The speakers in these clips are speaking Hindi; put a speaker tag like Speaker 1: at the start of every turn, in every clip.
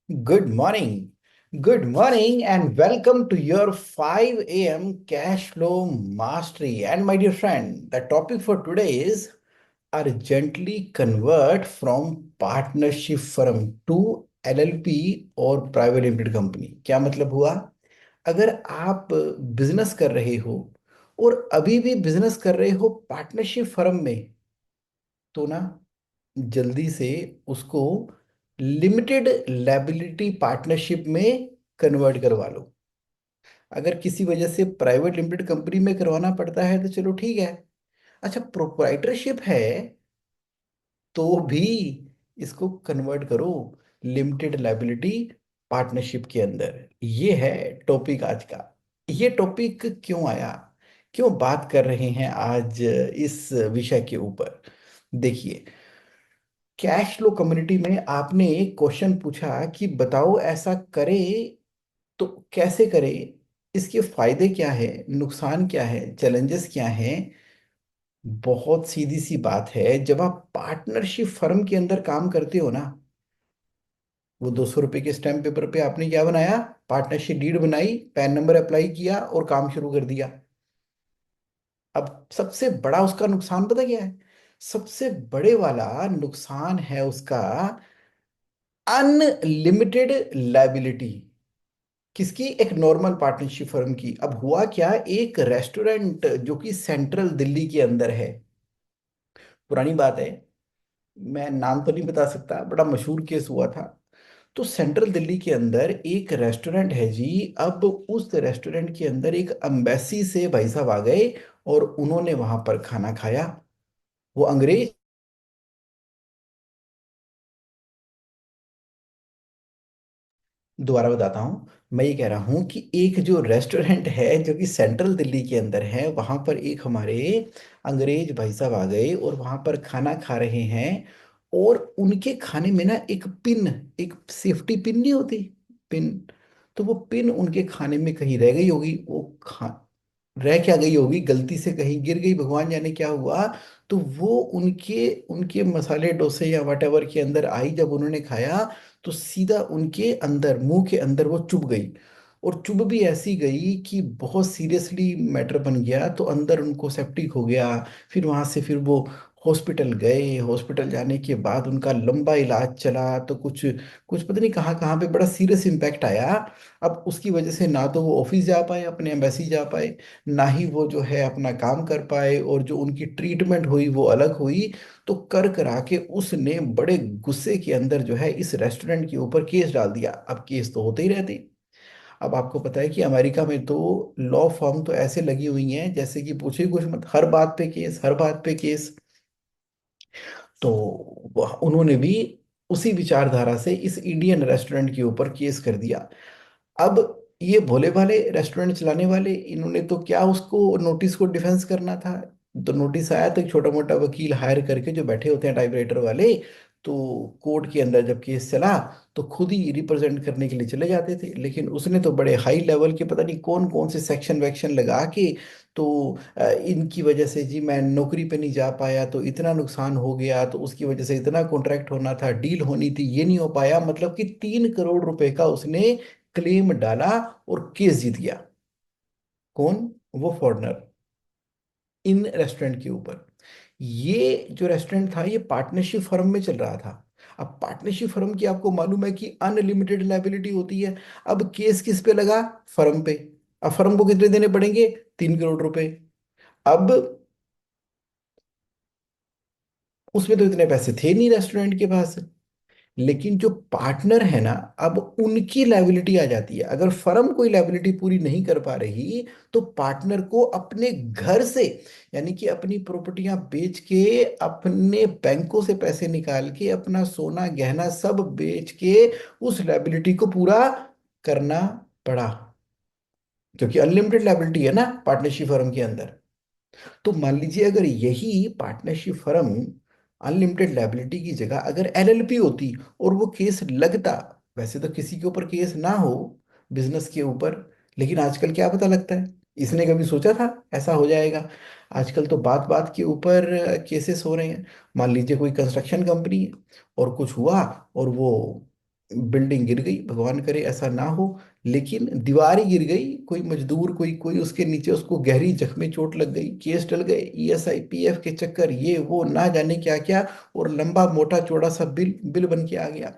Speaker 1: Good morning. Good morning and welcome to your 5 a.m. cash flow mastery. And my dear friend, the topic for today is urgently convert from partnership firm to LLP और प्राइवेट लिमिटेड कंपनी। क्या मतलब हुआ? अगर आप बिजनेस कर रहे हो और अभी भी बिजनेस कर रहे हो पार्टनरशिप फर्म में, तो ना जल्दी से उसको लिमिटेड लायबिलिटी पार्टनरशिप में कन्वर्ट करवा लो। अगर किसी वजह से प्राइवेट लिमिटेड कंपनी में करवाना पड़ता है तो चलो ठीक है। अच्छा, प्रोप्राइटरशिप है तो भी इसको कन्वर्ट करो लिमिटेड लायबिलिटी पार्टनरशिप के अंदर। ये है टॉपिक आज का। ये टॉपिक क्यों आया, क्यों बात कर रहे हैं आज इस विषय के ऊपर? देखिए, कैश फ्लो कम्युनिटी में आपने एक क्वेश्चन पूछा कि बताओ ऐसा करे तो कैसे करे, इसके फायदे क्या है, नुकसान क्या है, चैलेंजेस क्या हैं। बहुत सीधी सी बात है, जब आप पार्टनरशिप फर्म के अंदर काम करते हो ना, वो 200 रुपए के स्टैम्प पेपर पे आपने क्या बनाया? पार्टनरशिप डीड बनाई, पैन नंबर अप्लाई किया और काम शुरू कर दिया। अब सबसे बड़ा उसका नुकसान पता क्या है? सबसे बड़े वाला नुकसान है उसका अनलिमिटेड लायबिलिटी। किसकी? एक नॉर्मल पार्टनरशिप फर्म की। अब हुआ क्या, एक रेस्टोरेंट जो कि सेंट्रल दिल्ली के अंदर है, पुरानी बात है, मैं नाम तो नहीं बता सकता, बड़ा मशहूर केस हुआ था। तो सेंट्रल दिल्ली के अंदर एक रेस्टोरेंट है जी। अब उस रेस्टोरेंट के अंदर एक अम्बेसी से भाई साहब आ गए और उन्होंने वहां पर खाना खाया। वो अंग्रेज। दोबारा बताता हूँ, मैं ये कह रहा हूँ कि एक जो रेस्टोरेंट है जो कि सेंट्रल दिल्ली के अंदर है, वहां पर एक हमारे अंग्रेज भाई साहब आ गए और वहां पर खाना खा रहे हैं। और उनके खाने में ना एक पिन, एक सेफ्टी पिन नहीं होती, पिन, तो वो पिन उनके खाने में कहीं रह गई होगी। वो खा रह क्या गई होगी, गलती से कहीं गिर गई, भगवान जाने क्या हुआ। तो वो उनके उनके मसाले डोसे या वटेवर के अंदर आई, जब उन्होंने खाया तो सीधा उनके अंदर, मुंह के अंदर वो चुभ गई। और चुभ भी ऐसी गई कि बहुत सीरियसली मैटर बन गया, तो अंदर उनको सेप्टिक हो गया। फिर वहां से फिर वो हॉस्पिटल गए। हॉस्पिटल जाने के बाद उनका लंबा इलाज चला, तो कुछ कुछ पता नहीं कहाँ कहाँ पे बड़ा सीरियस इम्पैक्ट आया। अब उसकी वजह से ना तो वो ऑफिस जा पाए, अपने एम्बेसी जा पाए, ना ही वो जो है अपना काम कर पाए, और जो उनकी ट्रीटमेंट हुई वो अलग हुई। तो कर करा के उसने बड़े गुस्से के अंदर जो है इस रेस्टोरेंट के ऊपर केस डाल दिया। अब केस तो होते ही रहते। अब आपको पता है कि अमेरिका में तो लॉ फर्म तो ऐसे लगी हुई हैं जैसे कि पूछे ही कुछ मत, हर बात पे केस, हर बात पे केस। तो उन्होंने भी उसी विचारधारा से इस इंडियन रेस्टोरेंट के ऊपर केस कर दिया। अब ये भोले भाले रेस्टोरेंट चलाने वाले, इन्होंने तो क्या उसको नोटिस को डिफेंस करना था। तो नोटिस आया तो एक छोटा मोटा वकील हायर करके जो बैठे होते हैं टाइपराइटर वाले, तो कोर्ट के अंदर जब केस चला तो खुद ही रिप्रेजेंट करने के लिए चले जाते थे। लेकिन उसने तो बड़े हाई लेवल के पता नहीं कौन कौन से सेक्शन वैक्शन लगा के, तो इनकी वजह से जी मैं नौकरी पे नहीं जा पाया तो इतना नुकसान हो गया, तो उसकी वजह से इतना कॉन्ट्रैक्ट होना था, डील होनी थी, ये नहीं हो पाया। मतलब कि 3 करोड़ रुपए का उसने क्लेम डाला और केस जीत गया। कौन? वो फॉरेनर, इन रेस्टोरेंट के ऊपर। ये जो रेस्टोरेंट था ये पार्टनरशिप फर्म में चल रहा था। अब पार्टनरशिप फर्म की आपको मालूम है कि अनलिमिटेड लायबिलिटी होती है। अब केस किस पे लगा? फर्म पे। अब फर्म को कितने देने पड़ेंगे? 3 करोड़ रुपए। अब उसमें तो इतने पैसे थे नहीं रेस्टोरेंट के पास। लेकिन जो पार्टनर है ना, अब उनकी लायबिलिटी आ जाती है। अगर फर्म कोई लायबिलिटी पूरी नहीं कर पा रही तो पार्टनर को अपने घर से, यानी कि अपनी प्रॉपर्टियां बेच के, अपने बैंकों से पैसे निकाल के, अपना सोना गहना सब बेच के उस लायबिलिटी को पूरा करना पड़ा। क्योंकि अनलिमिटेड लायबिलिटी है ना पार्टनरशिप फर्म के अंदर। तो मान लीजिए अगर यही पार्टनरशिप फर्म अनलिमिटेड लायबिलिटी की जगह अगर एलएलपी होती और वो केस लगता, वैसे तो किसी के ऊपर केस ना हो बिजनेस के ऊपर, लेकिन आजकल क्या पता लगता है, इसने कभी सोचा था ऐसा हो जाएगा? आजकल तो बात बात के ऊपर केसेस हो रहे हैं। मान लीजिए कोई कंस्ट्रक्शन कंपनी है और कुछ हुआ, और वो बिल्डिंग गिर गई, भगवान करे ऐसा ना हो, लेकिन दीवार ही गिर गई, कोई मजदूर, कोई कोई उसके नीचे, उसको गहरी जख्मी चोट लग गई, केस टल गए, ईएसआई पीएफ के चक्कर, ये वो ना जाने क्या क्या, और लंबा मोटा चौड़ा सा बिल बिल बन के आ गया।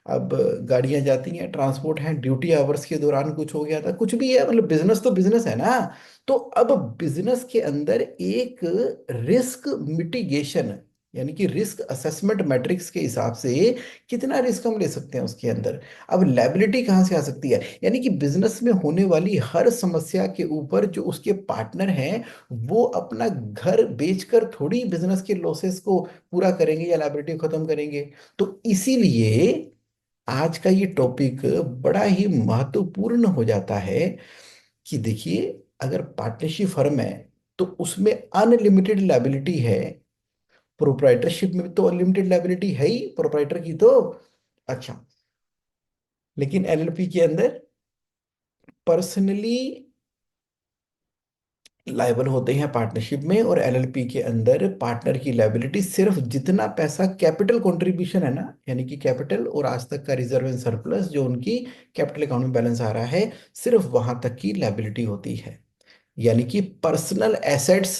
Speaker 1: अब गाड़ियां जाती हैं, ट्रांसपोर्ट है, ड्यूटी आवर्स के दौरान कुछ हो गया था, कुछ भी है, मतलब बिजनेस तो बिजनेस है ना। तो अब बिजनेस के अंदर एक रिस्क मिटिगेशन, यानी कि रिस्क असेसमेंट मैट्रिक्स के हिसाब से कितना रिस्क हम ले सकते हैं उसके अंदर। अब लायबिलिटी कहाँ से आ सकती है, यानी कि बिजनेस में होने वाली हर समस्या के ऊपर जो उसके पार्टनर हैं, वो अपना घर बेचकर थोड़ी बिजनेस के लॉसेस को पूरा करेंगे या लायबिलिटी खत्म करेंगे। तो इसीलिए आज का ये टॉपिक बड़ा ही महत्वपूर्ण हो जाता है कि देखिए, अगर पार्टनरशिप फर्म है तो उसमें अनलिमिटेड लायबिलिटी है। प्रोप्राइटरशिप में तो अनलिमिटेड लायबिलिटी है ही प्रोप्राइटर की तो। अच्छा, लेकिन एलएलपी के अंदर पर्सनली लायबल होते हैं पार्टनरशिप में, और एलएलपी के अंदर पार्टनर की लायबिलिटी सिर्फ जितना पैसा कैपिटल कंट्रीब्यूशन है ना, यानी कि कैपिटल और आज तक का रिजर्व एंड सरप्लस जो उनकी कैपिटल अकाउंट में बैलेंस आ रहा है, सिर्फ वहां तक की लायबिलिटी होती है। यानी कि पर्सनल एसेट्स,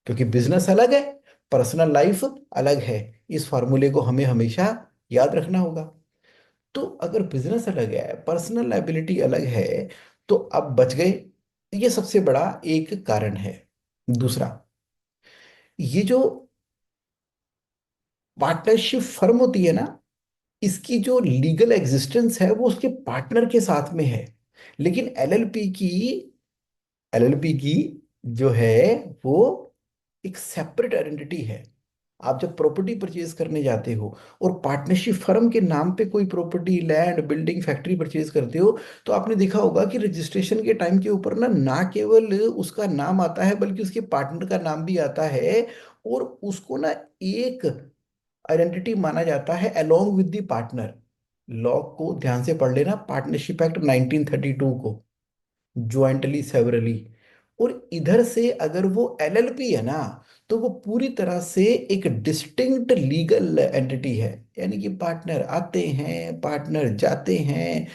Speaker 1: क्योंकि बिजनेस अलग है, पर्सनल लाइफ अलग है, इस फार्मूले को हमें हमेशा याद रखना होगा। तो अगर बिजनेस अलग है, पर्सनल लायबिलिटी अलग है, तो अब बच गए। ये सबसे बड़ा एक कारण है। दूसरा, ये जो पार्टनरशिप फर्म होती है ना, इसकी जो लीगल एग्जिस्टेंस है वो उसके पार्टनर के साथ में है। लेकिन एलएलपी की जो है वो एक सेपरेट आइडेंटिटी है। आप जब प्रॉपर्टी परचेज करने जाते हो और पार्टनरशिप फर्म के नाम पे कोई property, land, building, factory purchase करते हो, तो आपने देखा होगा कि रजिस्ट्रेशन के टाइम के ऊपर ना ना केवल उसका नाम आता है बल्कि उसके पार्टनर का नाम भी आता है। और उसको ना एक आइडेंटिटी माना जाता है along with the partner. Law को ध्यान से पढ़ लेना, पार्टनरशिप एक्ट 1932 को, ज्वाइंटली सेवरली। और इधर से अगर वो एलएलपी है ना, तो वो पूरी तरह से एक डिस्टिंक्ट लीगल एंटिटी है। यानी कि पार्टनर आते हैं, पार्टनर जाते हैं,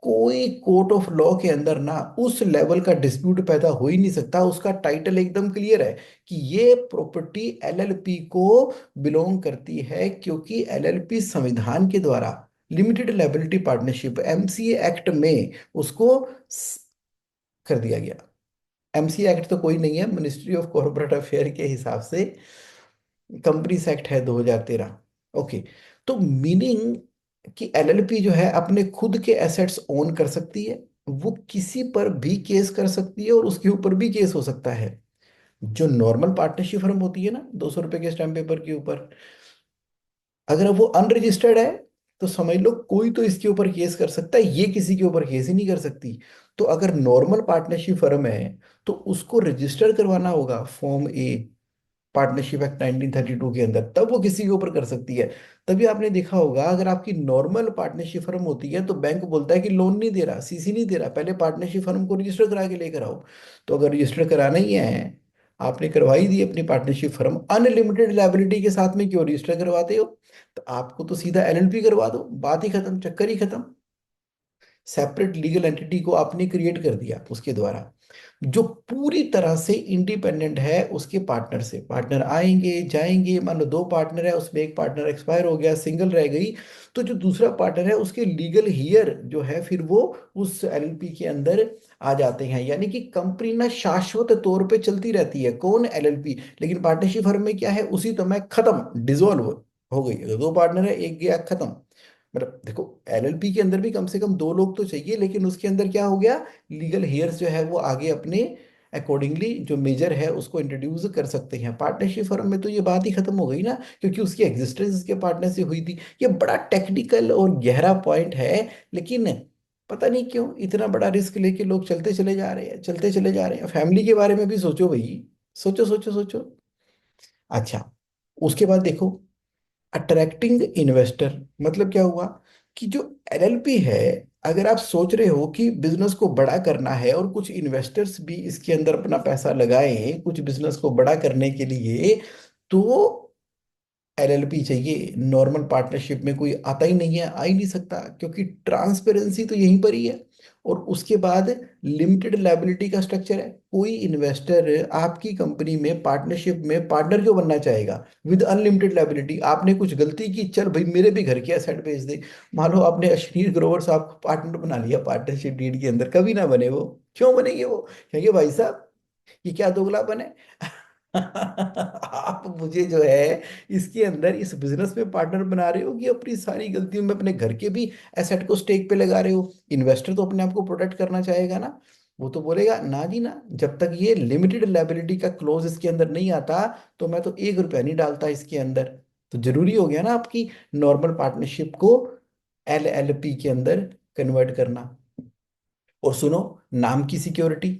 Speaker 1: कोई कोर्ट ऑफ लॉ के अंदर ना उस लेवल का डिस्प्यूट पैदा हो ही नहीं सकता। उसका टाइटल एकदम क्लियर है कि ये प्रॉपर्टी एलएलपी को बिलोंग करती है, क्योंकि एलएलपी संविधान के द्वारा limited liability partnership MCA act में उसको कर दिया गया। एमसी एक्ट तो कोई नहीं है, मिनिस्ट्री ऑफ कॉर्पोरेट अफेयर के हिसाब से कंपनीज एक्ट है 2013। ओके, तो मीनिंग कि एलएलपी जो है अपने खुद के एसेट्स ओन कर सकती है, वो किसी पर भी केस कर सकती है और उसके ऊपर भी केस हो सकता है। जो नॉर्मल पार्टनरशिप फर्म होती है ना, 200 रुपए के स्टैम्प पेपर के ऊपर, अगर वो अनरजिस्टर्ड है तो समझ लो कोई तो इसके ऊपर केस कर सकता है, ये किसी के ऊपर केस ही नहीं कर सकती। तो अगर नॉर्मल पार्टनरशिप फर्म है तो उसको रजिस्टर करवाना होगा, फॉर्म ए, पार्टनरशिप एक्ट 1932 के अंदर, तब वो किसी के ऊपर कर सकती है। तभी आपने देखा होगा, अगर आपकी नॉर्मल पार्टनरशिप फर्म होती है तो बैंक बोलता है कि लोन नहीं दे रहा, सीसी नहीं दे रहा, पहले पार्टनरशिप फर्म को रजिस्टर करा के लेकर आओ। तो अगर रजिस्टर कराना ही है, आपने करवाई दी अपनी पार्टनरशिप फर्म, अनलिमिटेड लायबिलिटी के साथ में क्यों रजिस्टर करवाते हो? तो आपको तो सीधा एलएलपी करवा दो, बात ही खत्म, चक्कर ही खत्म। सेपरेट लीगल एंटिटी को आपने क्रिएट कर दिया उसके द्वारा, जो पूरी तरह से इंडिपेंडेंट है उसके पार्टनर से। पार्टनर आएंगे जाएंगे, मान लो दो पार्टनर है, उसमें एक पार्टनर एक्सपायर हो गया, सिंगल रह गई, तो जो दूसरा पार्टनर है उसके लीगल हियर जो है फिर वो उस एलएलपी के अंदर आ जाते हैं। यानी कि कंपनी ना शाश्वत तौर पे चलती रहती है, कौन? एलएलपी। लेकिन पार्टनरशिप फर्म में क्या है, उसी समय खत्म, डिसॉल्व हो गई। अगर दो पार्टनर है, एक गया, खत्म। मतलब देखो, एलएलपी के अंदर भी कम से कम दो लोग तो चाहिए, लेकिन उसके अंदर क्या हो गया, लीगल हेयर्स जो है वो आगे अपने अकॉर्डिंगली जो मेजर है उसको इंट्रोड्यूस कर सकते हैं। पार्टनरशिप फर्म में तो ये बात ही खत्म हो गई ना, क्योंकि उसकी एग्जिस्टेंस उसके पार्टनर से हुई थी। ये बड़ा टेक्निकल और गहरा पॉइंट है, लेकिन पता नहीं क्यों इतना बड़ा रिस्क लेके लोग चलते चले जा रहे हैं, चलते चले जा रहे हैं। फैमिली के बारे में भी सोचो भाई, सोचो सोचो सोचो। अच्छा, उसके बाद देखो, अट्रैक्टिंग इन्वेस्टर मतलब क्या हुआ, कि जो एलएलपी है, अगर आप सोच रहे हो कि बिजनेस को बड़ा करना है और कुछ इन्वेस्टर्स भी इसके अंदर अपना पैसा लगाएं कुछ बिजनेस को बड़ा करने के लिए, तो एलएलपी चाहिए, नॉर्मल पार्टनरशिप में कोई आता ही नहीं है, आ ही नहीं सकता, क्योंकि ट्रांसपेरेंसी तो यहीं पर ही है। और उसके बाद लिमिटेड लायबिलिटी का स्ट्रक्चर है। कोई इन्वेस्टर आपकी कंपनी में पार्टनरशिप में पार्टनर क्यों बनना चाहेगा विद अनलिमिटेड लायबिलिटी? आपने कुछ गलती की, चल भाई मेरे भी घर के एसेट बेच दे। मान लो आपने अश्लील ग्रोवर साहब को पार्टनर बना लिया पार्टनरशिप डीड के अंदर, कभी ना बने वो। क्यों बनेंगे वो? कहेंगे भाई साहब ये क्या दोगलापन है। आप मुझे जो है इसके अंदर इस बिजनेस में पार्टनर बना रहे हो कि अपनी सारी गलतियों में अपने घर के भी एसेट को स्टेक पे लगा रहे हो? इन्वेस्टर तो अपने आप को प्रोटेक्ट करना चाहेगा ना। वो तो बोलेगा ना जी ना, जब तक ये लिमिटेड लायबिलिटी का क्लोज इसके अंदर नहीं आता तो मैं तो 1 रुपया नहीं डालता इसके अंदर। तो जरूरी हो गया ना आपकी नॉर्मल पार्टनरशिप को एलएलपी के अंदर कन्वर्ट करना। और सुनो, नाम की सिक्योरिटी।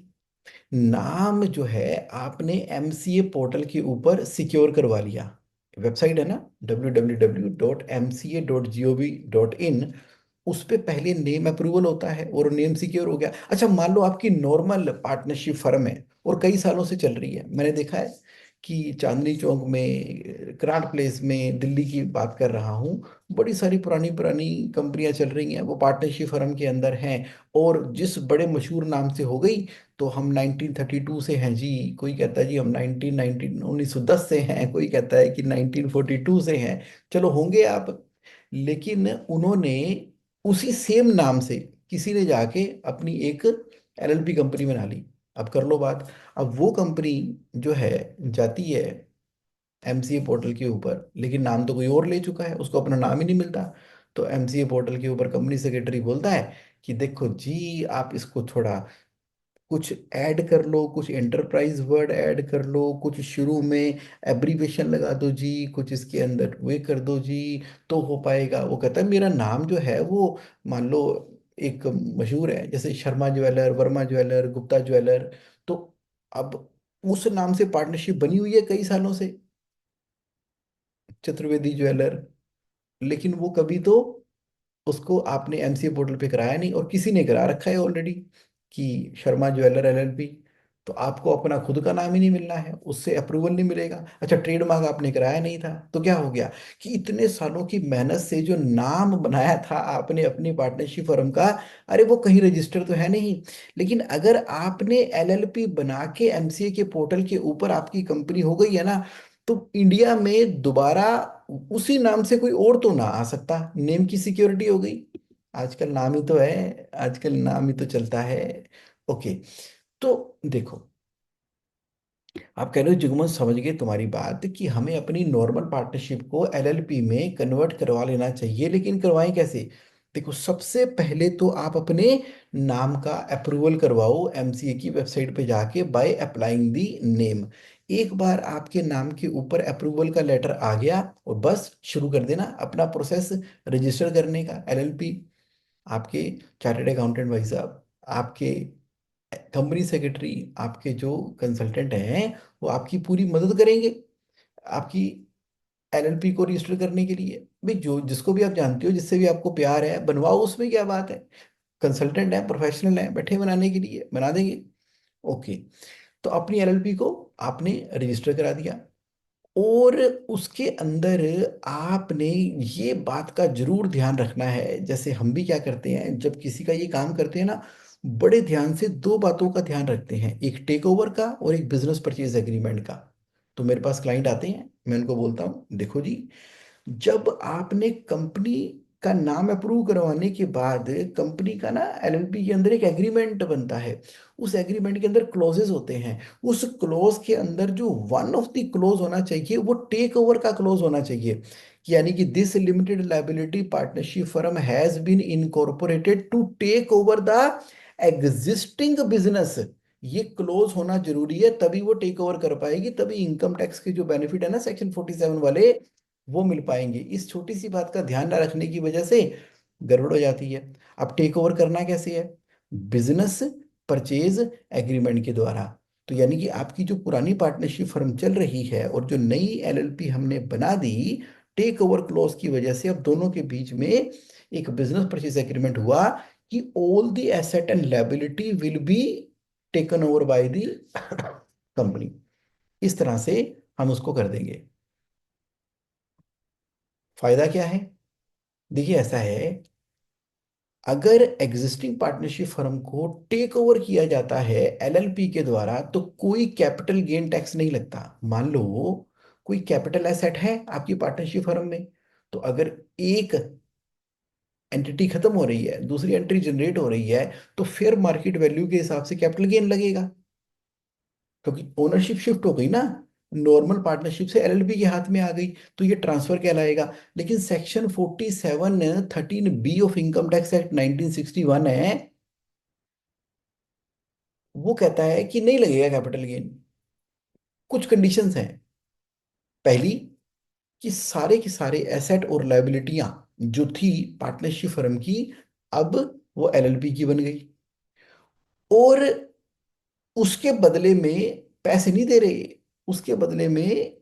Speaker 1: नाम जो है आपने एमसीए पोर्टल के ऊपर सिक्योर करवा लिया। वेबसाइट है ना www.mca.gov.in। उस पे पहले नेम अप्रूवल होता है और नेम सिक्योर हो गया। अच्छा मान लो आपकी नॉर्मल पार्टनरशिप फर्म है और कई सालों से चल रही है, मैंने देखा है कि चांदनी चौक में, कराट प्लेस में, दिल्ली की बात कर रहा हूँ, बड़ी सारी पुरानी पुरानी कंपनियां चल रही हैं, वो पार्टनरशिप फर्म के अंदर हैं। और जिस बड़े मशहूर नाम से हो गई, तो हम 1932 से हैं जी, कोई कहता है जी हम 1910 से हैं, कोई कहता है कि 1942 से हैं। चलो होंगे आप, लेकिन उन्होंने उसी सेम नाम से किसी ने जाके अपनी एक एलएलपी कंपनी बना ली। अब कर लो बात। अब वो कंपनी जो है जाती है एमसीए पोर्टल के ऊपर, लेकिन नाम तो कोई और ले चुका है, उसको अपना नाम ही नहीं मिलता। तो एमसीए पोर्टल के ऊपर कंपनी सेक्रेटरी बोलता है कि देखो जी आप इसको थोड़ा कुछ ऐड कर लो, कुछ एंटरप्राइज वर्ड ऐड कर लो, कुछ शुरू में एब्रीविएशन लगा दो जी, कुछ इसके अंदर वे कर दो जी, तो हो पाएगा। वो कहता है मेरा नाम जो है वो, मान लो एक मशहूर है जैसे Sharma jeweller, Verma jeweller, Gupta jeweller, तो अब उस नाम से पार्टनरशिप बनी हुई है कई सालों से, चतुर्वेदी ज्वेलर। लेकिन वो कभी तो उसको आपने एमसीए पोर्टल पे कराया नहीं, और किसी ने करा रखा है ऑलरेडी कि शर्मा ज्वेलर एलएलपी। तो आपको अपना खुद का नाम ही नहीं मिलना है, उससे अप्रूवल नहीं मिलेगा। अच्छा ट्रेडमार्क आपने कराया नहीं था, तो क्या हो गया कि इतने सालों की मेहनत से जो नाम बनाया था आपने अपनी पार्टनरशिप फर्म का, अरे वो कहीं रजिस्टर तो है नहीं। लेकिन अगर आपने एलएलपी बना के एमसीए के पोर्टल के ऊपर आपकी कंपनी हो गई है ना, तो इंडिया में दोबारा उसी नाम से कोई और तो ना आ सकता, नेम की सिक्योरिटी हो गई। आजकल नाम ही तो है, आजकल नाम ही तो चलता है। ओके, तो देखो, आप कह रहे हो जुगमन समझ गए तुम्हारी बात कि हमें अपनी नॉर्मल पार्टनरशिप को एलएलपी में कन्वर्ट करवा लेना चाहिए, लेकिन करवाएं कैसे? देखो सबसे पहले तो आप अपने नाम का अप्रूवल करवाओ एमसीए की वेबसाइट पे जाके, बाय अप्लाइंग दी नेम। एक बार आपके नाम के ऊपर अप्रूवल का लेटर आ गया और बस शुरू कर देना अपना प्रोसेस रजिस्टर करने का एलएलपी। आपके चार्टर्ड अकाउंटेंट भाई साहब, आपके कंपनी सेक्रेटरी, आपके जो कंसल्टेंट हैं, वो आपकी पूरी मदद करेंगे आपकी एलएलपी को रजिस्टर करने के लिए। भाई जो जिसको भी आप जानते हो, जिससे भी आपको प्यार है, बनवाओ, उसमें क्या बात है। कंसल्टेंट है, प्रोफेशनल है, बैठे बनाने के लिए बना देंगे। ओके, तो अपनी एलएलपी को आपने रजिस्टर करा दिया, और उसके अंदर आपने ये बात का जरूर ध्यान रखना है, जैसे हम भी क्या करते हैं जब किसी का ये काम करते हैं ना, बड़े ध्यान से दो बातों का ध्यान रखते हैं, एक टेक ओवर का और एक बिजनेस परचेज एग्रीमेंट का। तो मेरे पास क्लाइंट आते हैं, मैं उनको बोलता हूँ देखो जी, जब आपने कंपनी का नाम अप्रूव करवाने के बाद कंपनी का ना एलएलपी के अंदर एक एग्रीमेंट बनता है। उस एग्रीमेंट के अंदर क्लोजेस होते हैं। उस क्लोज के अंदर जो वन ऑफ द क्लोज होना चाहिए वो टेक ओवर का क्लोज होना चाहिए, कि यानी कि this limited liability partnership firm has been incorporated to take over the existing business. ये क्लोज होना जरूरी है, तभी वो टेक ओवर कर पाएगी, तभी इनकम टैक्स के जो बेनिफिट है ना सेक्शन 47 वाले, वो मिल पाएंगे। इस छोटी सी बात का ध्यान न रखने की वजह से गड़बड़ हो जाती है। अब टेक ओवर करना कैसे है? बिजनेस परचेज एग्रीमेंट के द्वारा। तो यानी कि आपकी जो पुरानी पार्टनरशिप फर्म चल रही है और जो नई एलएलपी हमने बना दी, टेक ओवर क्लॉज की वजह से अब दोनों के बीच में एक बिजनेस परचेज एग्रीमेंट हुआ कि all the asset and liability will be taken over by the company. इस तरह से हम उसको कर देंगे। फायदा क्या है? देखिए ऐसा है, अगर एग्जिस्टिंग पार्टनरशिप फर्म को टेक ओवर किया जाता है एलएलपी के द्वारा तो कोई कैपिटल गेन टैक्स नहीं लगता। मान लो कोई कैपिटल एसेट है आपकी पार्टनरशिप फर्म में, तो अगर एक एंटिटी खत्म हो रही है, दूसरी एंट्री जनरेट हो रही है, तो फेयर मार्केट वैल्यू के हिसाब से कैपिटल गेन लगेगा, क्योंकि ओनरशिप शिफ्ट हो गई ना, नॉर्मल पार्टनरशिप से एलएलपी के हाथ में आ गई, तो ये ट्रांसफर कहलाएगा। लेकिन section 47(13)(b) of income tax act 1961 है, वो कहता है कि नहीं लगेगा कैपिटल गेन। कुछ कंडीशंस हैं। पहली, कि सारे के सारे एसेट और लायबिलिटियां जो थी पार्टनरशिप फर्म की, अब वो एलएलपी की बन गई, और उसके बदले में पैसे नहीं दे रहे, उसके बदले में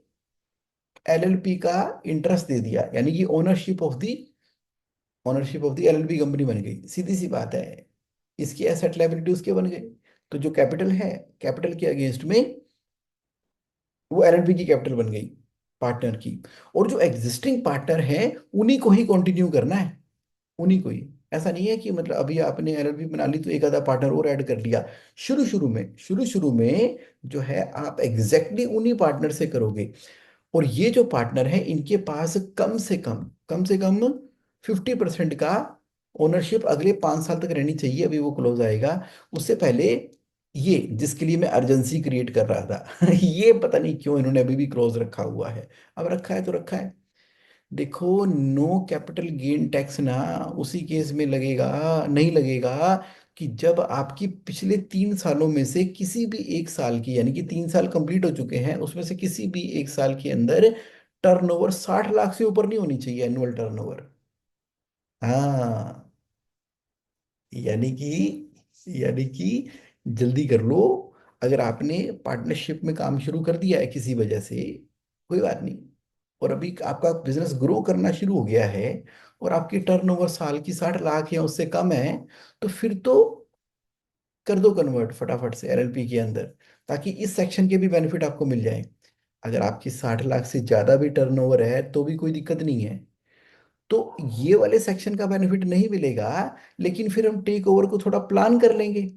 Speaker 1: एलएलपी का इंटरेस्ट दे दिया, यानी कि ownership of the LLP company बन गई। सीधी सी बात है, इसकी एसेट लायबिलिटी उसके बन गए, तो जो कैपिटल है, कैपिटल के अगेंस्ट में वो एलएलपी की कैपिटल बन गई पार्टनर की। और जो एग्जिस्टिंग पार्टनर है उन्हीं को ही कंटिन्यू करना है, उन्हीं को ही। ऐसा नहीं है कि मतलब अभी आपने एलएलपी बना ली तो एक आधा पार्टनर और ऐड कर लिया। शुरू शुरू में जो है आप एग्जैक्टली उन्हीं पार्टनर से करोगे। और ये जो पार्टनर है इनके पास कम से कम 50% का ओनरशिप अगले 5 साल तक रहनी चाहिए। अभी वो क्लोज आएगा, उससे पहले ये जिसके लिए मैं अर्जेंसी क्रिएट कर रहा था ये पता नहीं क्यों इन्होंने अभी भी क्लोज रखा हुआ है। अब रखा है तो रखा है। देखो, नो कैपिटल गेन टैक्स ना उसी केस में लगेगा, नहीं लगेगा कि जब आपकी पिछले 3 सालों में से किसी भी एक साल की, यानी कि 3 साल कंप्लीट हो चुके हैं, उसमें से किसी भी एक साल के अंदर टर्नओवर 60 लाख से ऊपर नहीं होनी चाहिए, एनुअल टर्नओवर। हाँ, यानी कि जल्दी कर लो। अगर आपने पार्टनरशिप में काम शुरू कर दिया है किसी वजह से, कोई बात नहीं, और अभी आपका बिजनेस ग्रो करना शुरू हो गया है और आपकी टर्नओवर साल की 60 लाख या उससे कम है, तो फिर तो कर दो कन्वर्ट फटाफट से एलएलपी के अंदर, ताकि इस सेक्शन के भी बेनिफिट आपको मिल जाए। अगर आपकी 60 लाख से ज्यादा भी टर्नओवर है तो भी कोई दिक्कत नहीं है, तो ये वाले सेक्शन का बेनिफिट नहीं मिलेगा। लेकिन फिर हम टेक ओवर को थोड़ा प्लान कर लेंगे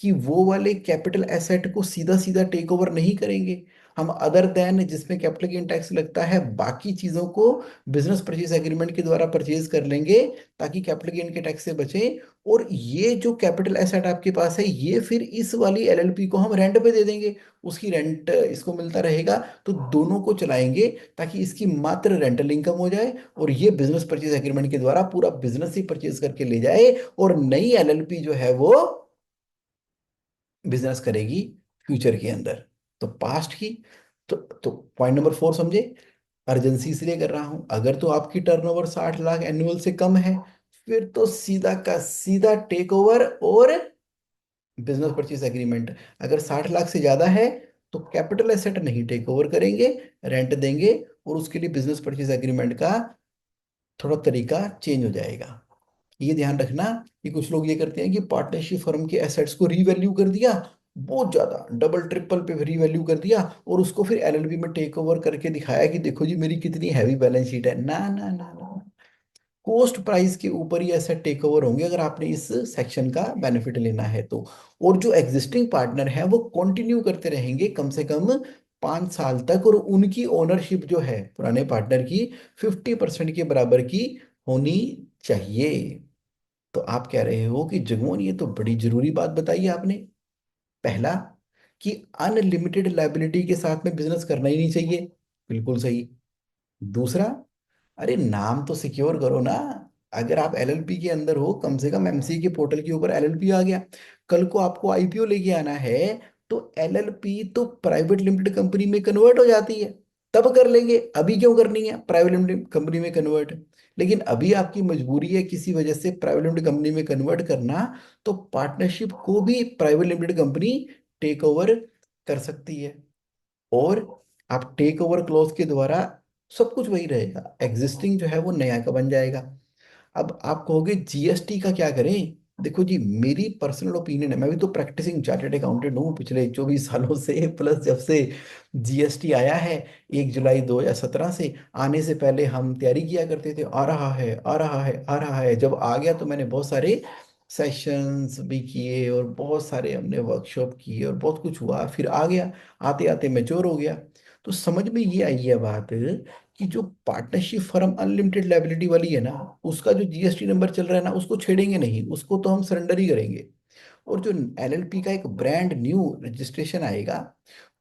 Speaker 1: कि वो वाले कैपिटल एसेट को सीधा सीधा टेक ओवर नहीं करेंगे हम, अदर देन जिसमें कैपिटल गेन टैक्स लगता है, बाकी चीजों को बिजनेस परचेज एग्रीमेंट के द्वारा परचेज कर लेंगे, ताकि कैपिटल गेन के टैक्स से बचें। और ये जो कैपिटल एसेट आपके पास है, ये फिर इस वाली एलएलपी को हम रेंट पे दे देंगे, उसकी रेंट इसको मिलता रहेगा, तो दोनों को चलाएंगे, ताकि इसकी मात्र रेंटल इनकम हो जाए और ये बिजनेस परचेज एग्रीमेंट के द्वारा पूरा बिजनेस ही परचेज करके ले जाए, और नई एलएलपी जो है वो बिजनेस करेगी फ्यूचर के अंदर। तो पास्ट की, तो पॉइंट नंबर 4 समझे? अर्जेंसी इसलिए कर रहा हूं, अगर तो आपकी टर्नओवर 60 लाख एनुअल से कम है, फिर तो सीधा का सीधा टेक ओवर और बिजनेस परचेज एग्रीमेंट। अगर 60 लाख से ज्यादा है तो कैपिटल एसेट नहीं टेक ओवर करेंगे, रेंट देंगे, और उसके लिए बिजनेस परचेज एग्रीमेंट का थोड़ा तरीका चेंज हो जाएगा। ये ध्यान रखना कि कुछ लोग ये करते हैं कि पार्टनरशिप फर्म के एसेट्स को रीवैल्यू कर दिया, बहुत ज्यादा डबल ट्रिपल पे रीवैल्यू कर दिया, और उसको फिर एलएलपी में टेक ओवर करके दिखाया कि देखो जी मेरी कितनी हैवी बैलेंस शीट है। ना ना ना ना, कॉस्ट प्राइस के ऊपर ही ऐसे टेक ओवर होंगे अगर आपने इस सेक्शन का बेनिफिट लेना है तो। और जो एग्जिस्टिंग पार्टनर है वो कंटिन्यू करते रहेंगे कम से कम 5 साल तक, और उनकी ओनरशिप जो है पुराने पार्टनर की 50% के बराबर की होनी चाहिए। तो आप कह रहे हो कि जगमोहन ये तो बड़ी जरूरी बात बताई आपने। पहला, कि अनलिमिटेड लाइबिलिटी के साथ में बिजनेस करना ही नहीं चाहिए, बिल्कुल सही। दूसरा, अरे नाम तो सिक्योर करो ना। अगर आप एलएलपी के अंदर हो, कम से कम एमसी के पोर्टल के ऊपर एलएलपी आ गया, कल को आपको आईपीओ लेके आना है, तो एलएलपी तो प्राइवेट लिमिटेड कंपनी में कन्वर्ट हो जाती है, तब कर लेंगे, अभी क्यों करनी है प्राइवेट लिमिटेड कंपनी में कन्वर्ट? लेकिन अभी आपकी मजबूरी है किसी वजह से प्राइवेट लिमिटेड कंपनी में कन्वर्ट करना, तो पार्टनरशिप को भी private limited company take over कर सकती है। और आप टेक ओवर क्लॉज के द्वारा सब कुछ वही रहेगा, एग्जिस्टिंग जो है वो नया का बन जाएगा। अब आप कहोगे जीएसटी का क्या करें? देखो जी, मेरी पर्सनल ओपिनियन है, मैं भी तो प्रैक्टिसिंग चार्टर्ड अकाउंटेंट हूँ पिछले 24 सालों से, प्लस जब से जीएसटी आया है 1 जुलाई 2017 से, आने से पहले हम तैयारी किया करते थे, आ रहा है आ रहा है आ रहा है, जब आ गया तो मैंने बहुत सारे सेशंस भी किए और बहुत सारे हमने वर्कशॉप किए और बहुत कुछ हुआ, फिर आ गया, आते आते मैच्योर हो गया। तो समझ में ये आई है बात कि जो पार्टनरशिप फर्म अनलिमिटेड लायबिलिटी वाली है ना, उसका जो जीएसटी नंबर चल रहा है ना, उसको छेड़ेंगे नहीं, उसको तो हम सरेंडर ही करेंगे। और जो एलएलपी का एक ब्रांड न्यू रजिस्ट्रेशन आएगा,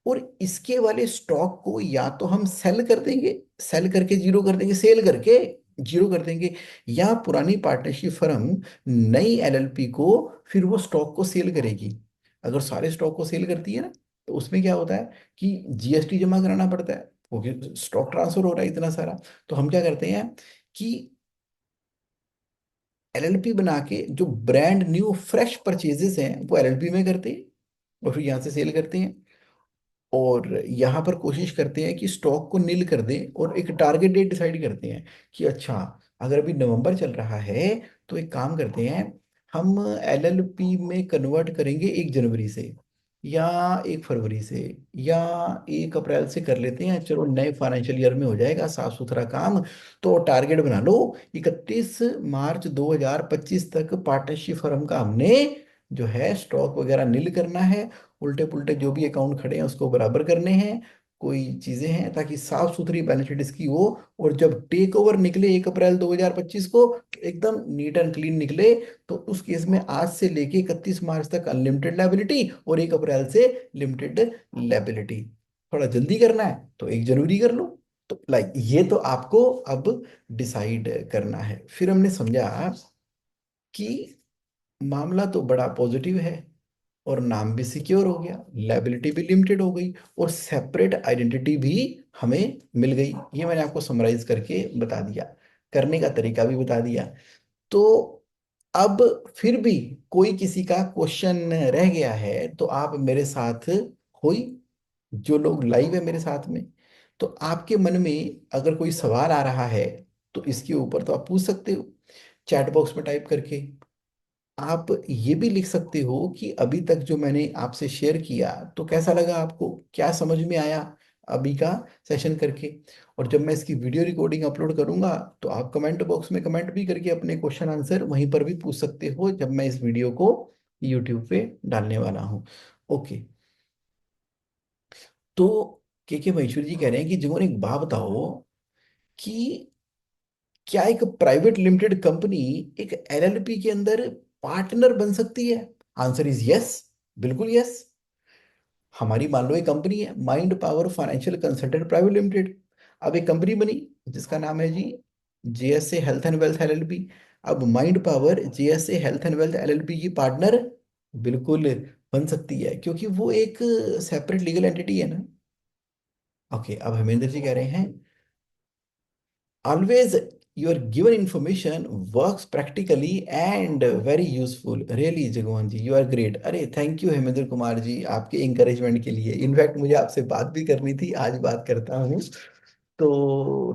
Speaker 1: और इसके वाले स्टॉक को या तो हम सेल कर देंगे, सेल करके जीरो कर देंगे, सेल करके जीरो कर देंगे, या पुरानी पार्टनरशिप फर्म नई एलएलपी को फिर वो स्टॉक को सेल करेगी। अगर सारे स्टॉक को सेल करती है ना, तो उसमें क्या होता है कि जीएसटी जमा कराना पड़ता है, क्योंकि स्टॉक ट्रांसफर हो रहा है इतना सारा। तो हम क्या करते हैं कि एलएलपी बना के जो ब्रांड न्यू फ्रेश परचेजेस हैं वो एलएलपी में करते हैं, और फिर यहाँ से सेल करते हैं। और यहाँ पर कोशिश करते हैं कि स्टॉक को नील कर दें, और एक टारगेट डेट डिसाइड करते हैं कि अच्छा, अगर अभी नवंबर चल रहा है तो एक काम करते हैं, हम एलएलपी में कन्वर्ट करेंगे 1 जनवरी से, या 1 फरवरी से, या 1 अप्रैल से कर लेते हैं, चलो नए फाइनेंशियल ईयर में हो जाएगा साफ सुथरा काम। तो टारगेट बना लो, 31 मार्च 2025 तक पार्टनरशिप फर्म का हमने जो है स्टॉक वगैरह नील करना है, उल्टे पुल्टे जो भी अकाउंट खड़े हैं उसको बराबर करने हैं, कोई चीजें हैं, ताकि साफ सुथरी बैलेंस शीट इसकी हो। और जब टेक ओवर निकले 1 अप्रैल 2025 को, एकदम नीट एंड क्लीन निकले, तो उस केस में आज से लेके 31 मार्च तक अनलिमिटेड लाइबिलिटी, और 1 अप्रैल से लिमिटेड लाइबिलिटी। थोड़ा जल्दी करना है तो 1 जनवरी कर लो। तो लाइक ये तो आपको अब डिसाइड करना है। फिर हमने समझा कि मामला तो बड़ा पॉजिटिव है, और नाम भी सिक्योर हो गया, लाइबिलिटी भी लिमिटेड हो गई, और सेपरेट आइडेंटिटी भी हमें मिल गई। ये मैंने आपको समराइज करके बता दिया, करने का तरीका भी बता दिया। तो अब फिर भी कोई किसी का क्वेश्चन रह गया है तो आप मेरे साथ हो ही, जो लोग लाइव है मेरे साथ में, तो आपके मन में अगर कोई सवाल आ रहा है तो इसके ऊपर तो आप पूछ सकते हो चैट बॉक्स में टाइप करके। आप ये भी लिख सकते हो कि अभी तक जो मैंने आपसे शेयर किया तो कैसा लगा आपको, क्या समझ में आया अभी का सेशन करके। और जब मैं इसकी वीडियो रिकॉर्डिंग अपलोड करूंगा तो आप कमेंट बॉक्स में कमेंट भी करके अपने क्वेश्चन आंसर वहीं पर भी पूछ सकते हो, जब मैं इस वीडियो को यूट्यूब पे डालने वाला हूँ। ओके। तो के महेश्वर जी कह रहे हैं कि जीवन एक बात बताओ कि क्या एक प्राइवेट लिमिटेड कंपनी एक एलएलपी के अंदर पार्टनर बन सकती है? आंसर इज यस, बिल्कुल यस। हमारी मान लो एक कंपनी है, mind power financial consultant private limited. अब एक कंपनी बनी जिसका नाम है G JSA health and wealth LLP. अब mind power JSA health and wealth LLP की पार्टनर बिल्कुल बन सकती है, क्योंकि वो एक सेपरेट लीगल एंटिटी है ना। ओके, अब हमेंद्र जी कह रहे हैं always your given information works practically and very useful, really Jagwan ji you are great. अरे थैंक यू हेमेंद्र कुमार जी, आपके इंकरेजमेंट के लिए। इनफैक्ट मुझे आपसे बात भी करनी थी, आज बात करता हूँ। तो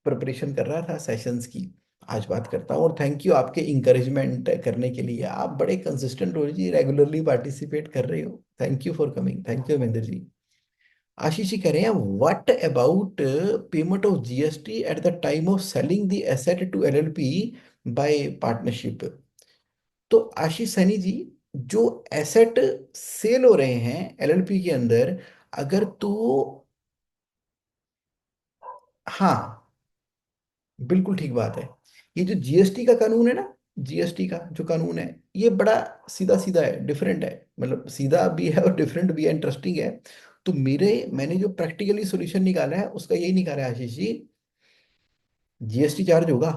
Speaker 1: प्रिपरेशन कर रहा था सेशंस की, आज बात करता हूँ। और थैंक यू आपके इंकरेजमेंट करने के लिए, आप बड़े कंसिस्टेंट हो जी, रेगुलरली पार्टिसिपेट कर रहे हो। Thank you for coming, thank you Hemendra ji. Ashish ji कह रहे हैं what about payment of GST at the time of selling the asset to LLP by partnership. तो आशीष सैनी जी, जो एसेट सेल हो रहे हैं एलएलपी के अंदर, अगर तो हाँ, बिल्कुल ठीक बात है। ये जो जीएसटी का कानून है ना, जीएसटी का जो कानून है, ये बड़ा सीधा सीधा है, डिफरेंट है, मतलब सीधा भी है और डिफरेंट भी है, इंटरेस्टिंग है। तो मैंने जो प्रैक्टिकली सॉल्यूशन निकाला है उसका यही निकाला है आशीष जी। जीएसटी चार्ज होगा,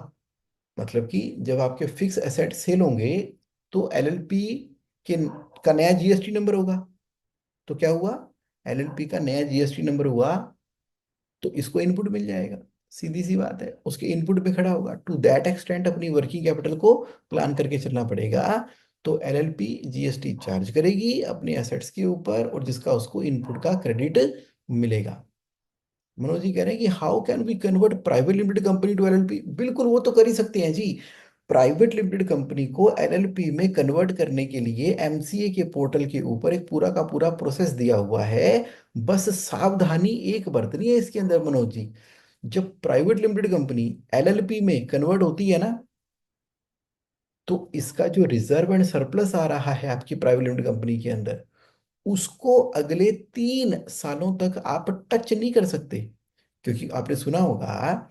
Speaker 1: मतलब कि जब आपके फिक्स एसेट सेल होंगे तो एलएलपी के का नया जीएसटी नंबर होगा। तो क्या हुआ, एलएलपी का नया जीएसटी नंबर हुआ तो इसको इनपुट मिल जाएगा। सीधी सी बात है, उसके इनपुट पे खड़ा होगा। टू दैट एक्सटेंट अपनी वर्किंग कैपिटल को प्लान करके चलना पड़ेगा। तो एलएलपी जीएसटी चार्ज करेगी अपने एसेट्स के ऊपर, और जिसका उसको इनपुट का क्रेडिट मिलेगा। मनोज जी कह रहे हैं कि how can we convert private limited company to LLP? बिल्कुल, वो तो कर ही सकते हैं जी। प्राइवेट लिमिटेड कंपनी को एलएलपी में कन्वर्ट करने के लिए एमसीए के पोर्टल के ऊपर एक पूरा का पूरा प्रोसेस दिया हुआ है। बस सावधानी एक बरतनी है इसके अंदर मनोज जी। जब प्राइवेट लिमिटेड कंपनी एलएलपी में कन्वर्ट होती है ना, तो इसका जो रिजर्व एंड सरप्लस आ रहा है आपकी प्राइवेट लिमिटेड कंपनी के अंदर, उसको अगले 3 सालों तक आप टच नहीं कर सकते। क्योंकि आपने सुना होगा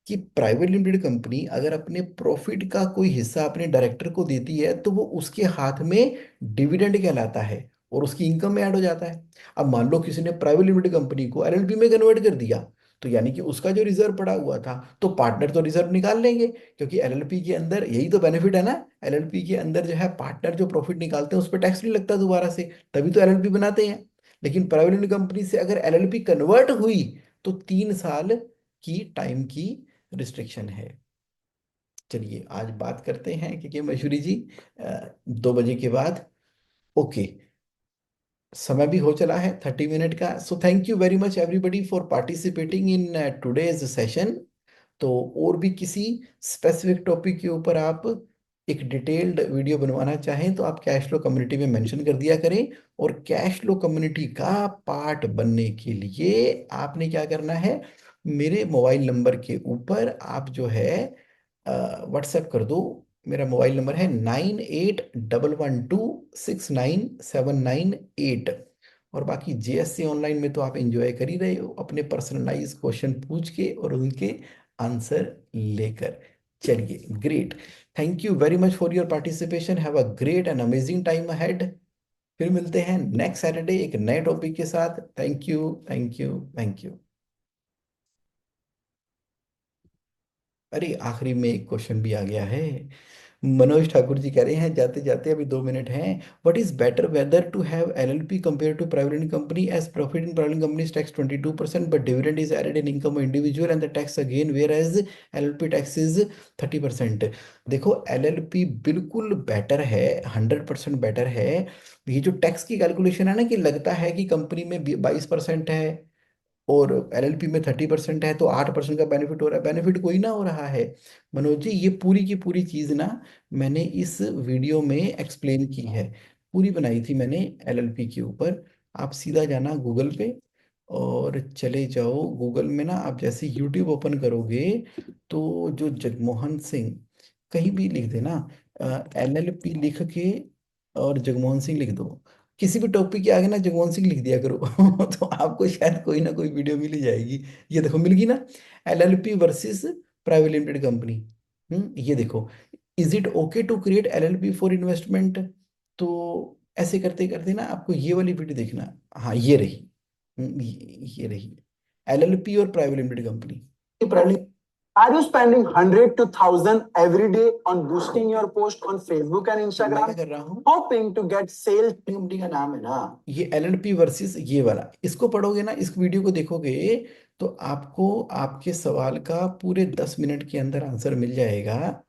Speaker 1: कि प्राइवेट लिमिटेड कंपनी अगर अपने प्रॉफिट का कोई हिस्सा अपने डायरेक्टर को देती है तो वो उसके हाथ में डिविडेंड कहलाता है और उसकी इनकम में ऐड हो जाता है। अब मान लो किसी ने प्राइवेट लिमिटेड कंपनी को एलएलपी में कन्वर्ट कर दिया, तो यानी कि उसका जो रिजर्व पड़ा हुआ था, तो पार्टनर तो रिजर्व निकाल लेंगे, क्योंकि एलएलपी के अंदर यही तो बेनिफिट है ना। एलएलपी के अंदर जो है पार्टनर जो प्रॉफिट निकालते हैं उस पर टैक्स नहीं लगता दोबारा से, तभी तो एलएलपी बनाते हैं। लेकिन प्राइवेट लिमिटेड कंपनी से अगर एलएलपी कन्वर्ट हुई तो 3 साल की टाइम की रिस्ट्रिक्शन है। चलिए आज बात करते हैं कि मशहूरी जी, 2 बजे के बाद। ओके, समय भी हो चला है 30 मिनट का। So thank you very much everybody for participating in today's session. तो और भी किसी स्पेसिफिक टॉपिक के ऊपर आप एक डिटेल्ड वीडियो बनवाना चाहें तो आप कैश फ्लो कम्युनिटी में मेंशन कर दिया करें। और कैश फ्लो कम्युनिटी का पार्ट बनने के लिए आपने क्या करना है, मेरे मोबाइल नंबर के ऊपर आप जो है व्हाट्सएप कर दो। मेरा मोबाइल नंबर है 9811269798। और बाकी जेएससी ऑनलाइन में तो आप एंजॉय कर ही रहे हो अपने पर्सनलाइज क्वेश्चन पूछ के और उनके आंसर लेकर। चलिए great, thank you very much for your participation. Have a great and amazing time ahead. फिर मिलते हैं नेक्स्ट सैटरडे एक नए टॉपिक के साथ। Thank you, thank you, thank you. अरे आखिरी में एक क्वेश्चन भी आ गया है। मनोज ठाकुर जी कह रहे हैं जाते जाते, अभी 2 मिनट हैं, what is better whether to have LLP compare to private limited company, as profit in private company tax 22% but dividend is added in income of individual and the tax again where as LLP tax is 30%। देखो एलएलपी बिल्कुल बेटर है, 100% बेटर है। ये जो टैक्स की कैलकुलेशन है ना, कि लगता है कि कंपनी में 22% है और एलएलपी में 30% है, तो 8% का बेनिफिट हो रहा है। बेनिफिट कोई ना हो रहा है मनोज जी। ये पूरी की पूरी चीज ना मैंने इस वीडियो में एक्सप्लेन की है, पूरी बनाई थी मैंने एलएलपी के ऊपर। आप सीधा जाना गूगल पे और चले जाओ गूगल में ना, आप जैसे यूट्यूब ओपन करोगे तो जो जगमोहन सिंह, कहीं भी लिख देना एलएलपी लिख के और जगमोहन सिंह लिख दो। किसी भी टॉपिक के आगे ना जगमोहन सिंह लिख दिया करो तो आपको शायद कोई ना कोई वीडियो मिल ही जाएगी। ये देखो मिल गई ना, LLP versus private limited company. ये देखो, is it okay to create LLP for investment. तो ऐसे करते करते ना आपको ये वाली वीडियो देखना। हाँ ये रही, ये रही एलएलपी और private limited company. Private, are you spending 100 to 1000 every day on boosting your post on Facebook and Instagram? मैं क्या कर रहा हूँ, hoping to get sales। Company का नाम है ना ये एलएलपी वर्सेस ये वाला, इसको पढ़ोगे ना, इस वीडियो को देखोगे तो आपको आपके सवाल का पूरे 10 मिनट के अंदर आंसर मिल जाएगा।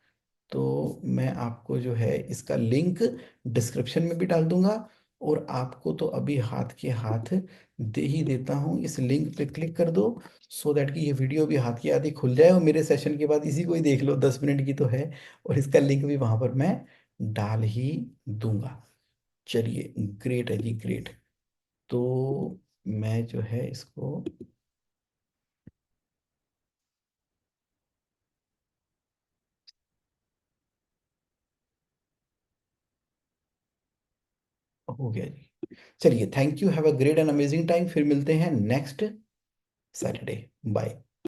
Speaker 1: तो मैं आपको जो है इसका लिंक डिस्क्रिप्शन में भी डाल दूंगा, और आपको तो अभी हाथ के हाथ दे ही देता हूँ, इस लिंक पे क्लिक कर दो सो दैट कि ये वीडियो भी हाथ के हाथ ही खुल जाए और मेरे सेशन के बाद इसी को ही देख लो, 10 मिनट की तो है। और इसका लिंक भी वहां पर मैं डाल ही दूंगा। चलिए ग्रेट है जी, ग्रेट। तो मैं जो है इसको, हो गया जी। चलिए thank you, have a great and amazing time. फिर मिलते हैं नेक्स्ट सैटरडे। बाय।